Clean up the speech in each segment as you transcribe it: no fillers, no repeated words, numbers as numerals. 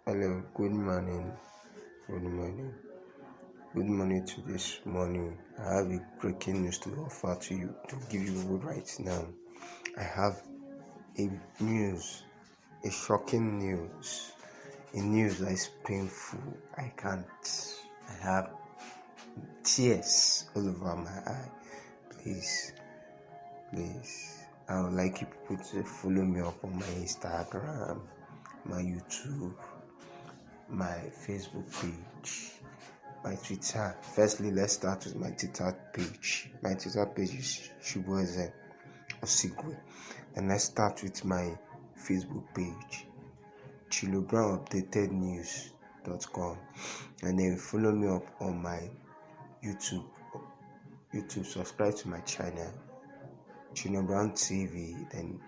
Hello, good morning. Good morning. Good morning to this morning. I have a breaking news to offer to you, to give you right now. I have a shocking news, a news that is painful. I have tears all over my eye. Please, I would like you people to follow me up on my Instagram, my YouTube, my Facebook page, my Twitter. Firstly, let's start with my Twitter page. My Twitter page is Chilobrown Tv. And let's start with my Facebook page, ChilobrownUpdatedNews.com. And then follow me up on my YouTube. Subscribe to my channel, Chilobrown TV. Then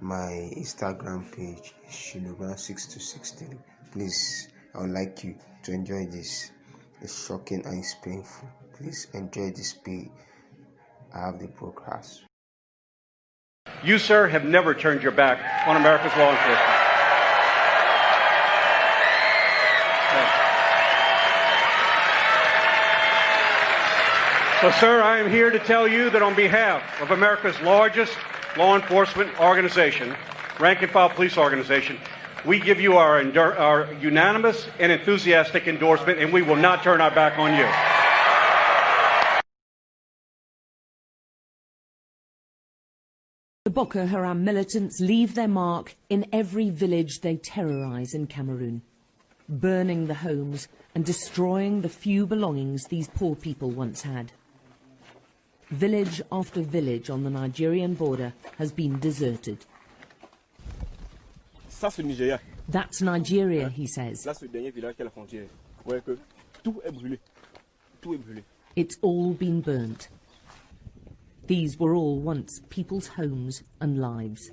my Instagram page is Chilobrown6263. Please, I would like you to enjoy this. It's shocking and it's painful. Please enjoy this page. I have the broadcast. You, sir, have never turned your back on America's law enforcement. So, sir, I am here to tell you that on behalf of America's largest law enforcement organization, rank and file police organization, we give you our unanimous and enthusiastic endorsement, and we will not turn our back on you. The Boko Haram militants leave their mark in every village they terrorize in Cameroon, burning the homes and destroying the few belongings these poor people once had. Village after village on the Nigerian border has been deserted. That's Nigeria, he says. It's all been burnt. These were all once people's homes and lives.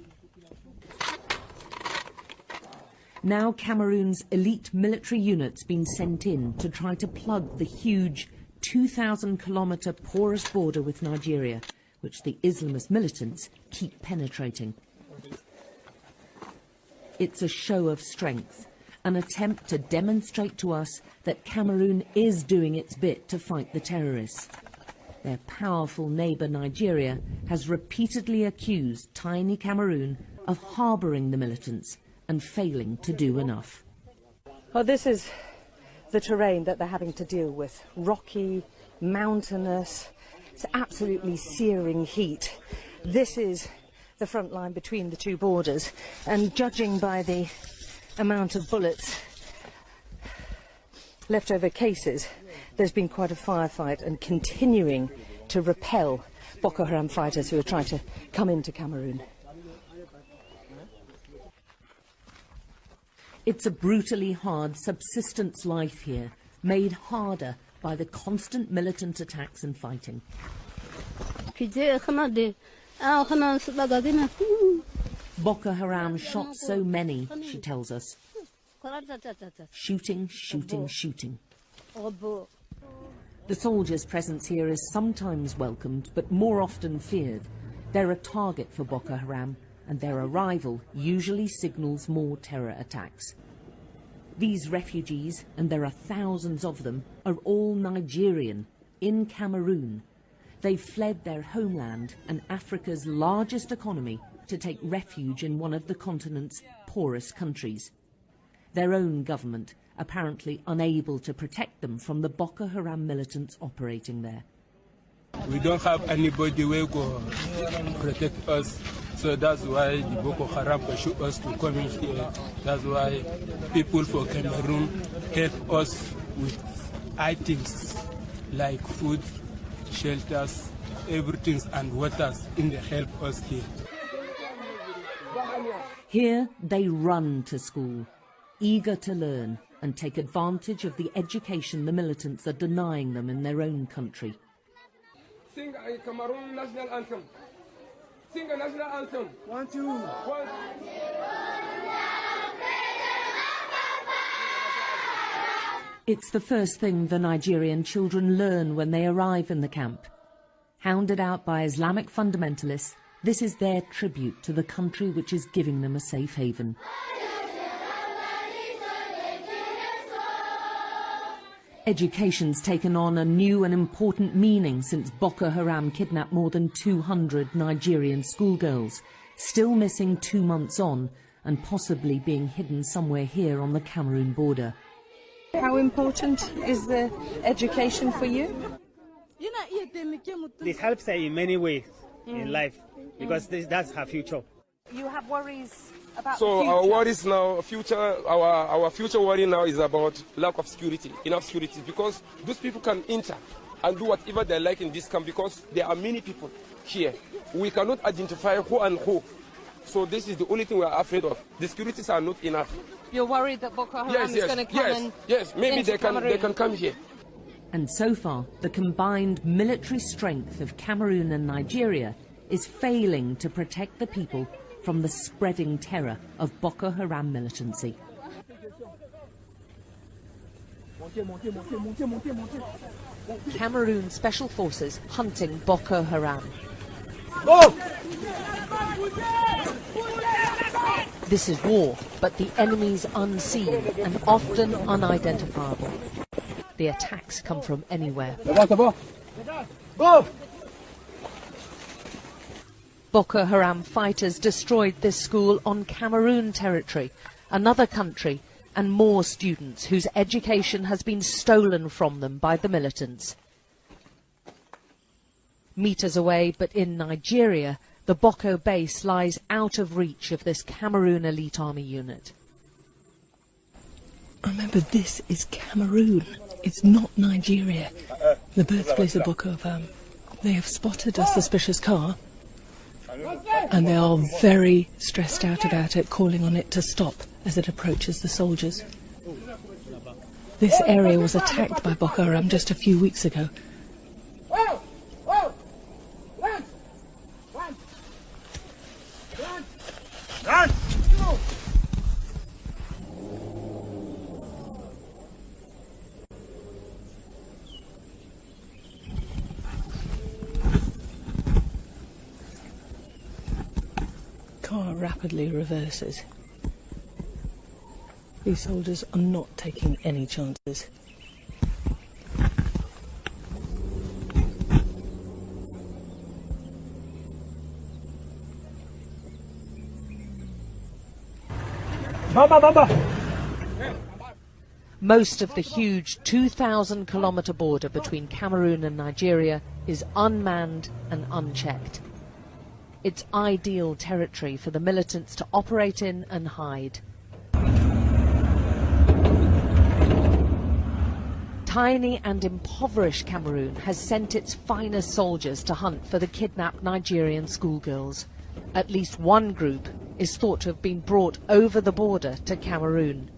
Now Cameroon's elite military unit's been sent in to try to plug the huge 2,000-kilometre porous border with Nigeria, which the Islamist militants keep penetrating. It's a show of strength, an attempt to demonstrate to us that Cameroon is doing its bit to fight the terrorists. Their powerful neighbour Nigeria has repeatedly accused tiny Cameroon of harbouring the militants and failing to do enough. Well, this is the terrain that they're having to deal with. Rocky, mountainous, it's absolutely searing heat. This is the front line between the two borders, and judging by the amount of bullets, leftover cases, there's been quite a firefight and continuing to repel Boko Haram fighters who are trying to come into Cameroon. It's a brutally hard subsistence life here, made harder by the constant militant attacks and fighting. Boko Haram shot so many, she tells us. Shooting, shooting, shooting. The soldiers' presence here is sometimes welcomed, but more often feared. They're a target for Boko Haram, and their arrival usually signals more terror attacks. These refugees, and there are thousands of them, are all Nigerian, in Cameroon. They've fled their homeland and Africa's largest economy to take refuge in one of the continent's poorest countries. Their own government apparently unable to protect them from the Boko Haram militants operating there. We don't have anybody who will protect us, so that's why the Boko Haram pursue us to come in here. That's why people for Cameroon help us with items like food, shelters, everything, and waters in the help us here. Here they run to school, eager to learn and take advantage of the education the militants are denying them in their own country. Sing a Cameroon national anthem. Sing a national anthem. 1, 2, 1. It's the first thing the Nigerian children learn when they arrive in the camp. Hounded out by Islamic fundamentalists, this is their tribute to the country which is giving them a safe haven. Education's taken on a new and important meaning since Boko Haram kidnapped more than 200 Nigerian schoolgirls, still missing 2 months on and possibly being hidden somewhere here on the Cameroon border. How important is the education for you? This helps her in many ways in life because that's her future. You have worries about So the future? our worries now, our future worry now is about lack of security, enough security, because those people can enter and do whatever they like in this camp because there are many people here. We cannot identify who and who. So this is the only thing we are afraid of. The securities are not enough. You're worried that Boko Haram is going to come maybe they can come here. And so far, the combined military strength of Cameroon and Nigeria is failing to protect the people from the spreading terror of Boko Haram militancy. Cameroon Special Forces hunting Boko Haram. This is war, but the enemy's unseen and often unidentifiable. The attacks come from anywhere. Boko Haram fighters destroyed this school on Cameroon territory, another country, and more students whose education has been stolen from them by the militants. Meters away, but in Nigeria, the Boko base lies out of reach of this Cameroon elite army unit. Remember, this is Cameroon. It's not Nigeria, the birthplace of Boko Haram. They have spotted a suspicious car, and they are very stressed out about it, calling on it to stop as it approaches the soldiers. This area was attacked by Boko Haram just a few weeks ago. Car rapidly reverses. These soldiers are not taking any chances. Most of the huge 2,000-kilometre border between Cameroon and Nigeria is unmanned and unchecked. It's ideal territory for the militants to operate in and hide. Tiny and impoverished Cameroon has sent its finest soldiers to hunt for the kidnapped Nigerian schoolgirls. At least one group is thought to have been brought over the border to Cameroon.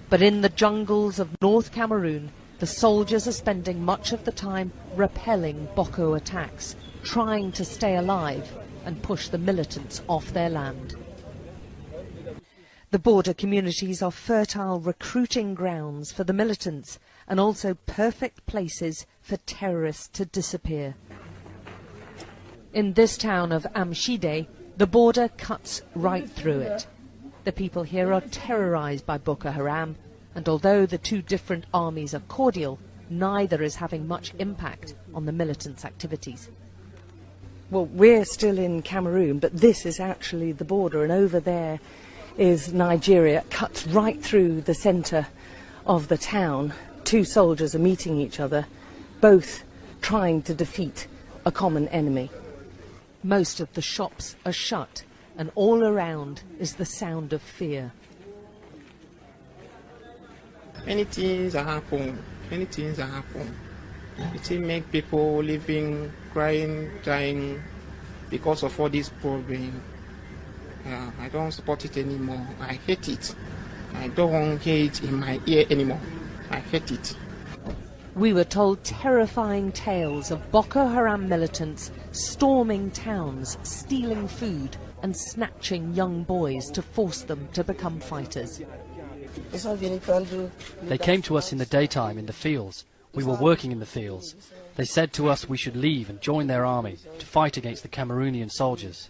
But in the jungles of North Cameroon, the soldiers are spending much of the time repelling Boko attacks, trying to stay alive and push the militants off their land. The border communities are fertile recruiting grounds for the militants and also perfect places for terrorists to disappear. In this town of Amshide, the border cuts right through it. The people here are terrorized by Boko Haram, and although the two different armies are cordial, neither is having much impact on the militants' activities. Well, we're still in Cameroon, but this is actually the border, and over there is Nigeria. It cuts right through the centre of the town. Two soldiers are meeting each other, both trying to defeat a common enemy. Most of the shops are shut, and all around is the sound of fear. Many things are happening. Many things are happening. It make people living, crying, dying because of all this problem. I don't support it anymore. I hate it. I don't want to hear it in my ear anymore. I hate it. We were told terrifying tales of Boko Haram militants storming towns, stealing food and snatching young boys to force them to become fighters. They came to us in the daytime in the fields. We were working in the fields. They said to us we should leave and join their army to fight against the Cameroonian soldiers.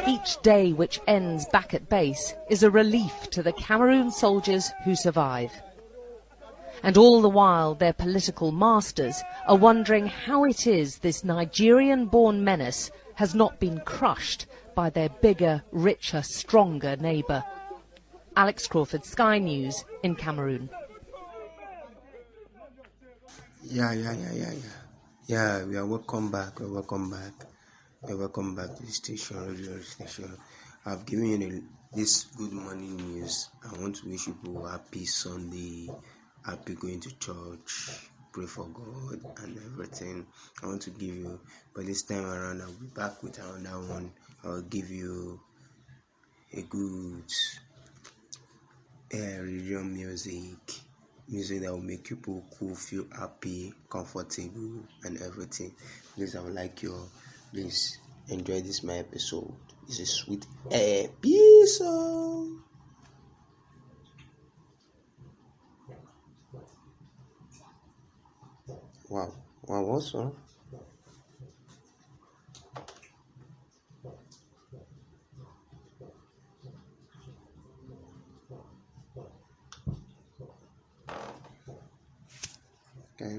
Each day which ends back at base is a relief to the Cameroon soldiers who survive. And all the while their political masters are wondering how it is this Nigerian-born menace has not been crushed by their bigger, richer, stronger neighbour. Alex Crawford, Sky News in Cameroon. Yeah, we are welcome back. You're welcome back to the station, radio station. I've given you this good morning news. I want to wish people a happy Sunday, happy going to church, pray for God and everything. I want to give you, but this time around I'll be back with another one. I'll give you a good radio music that will make people cool, feel happy, comfortable and everything. Please, I would like you all, please enjoy this my episode. It's a sweet episode. Wow, awesome. Okay.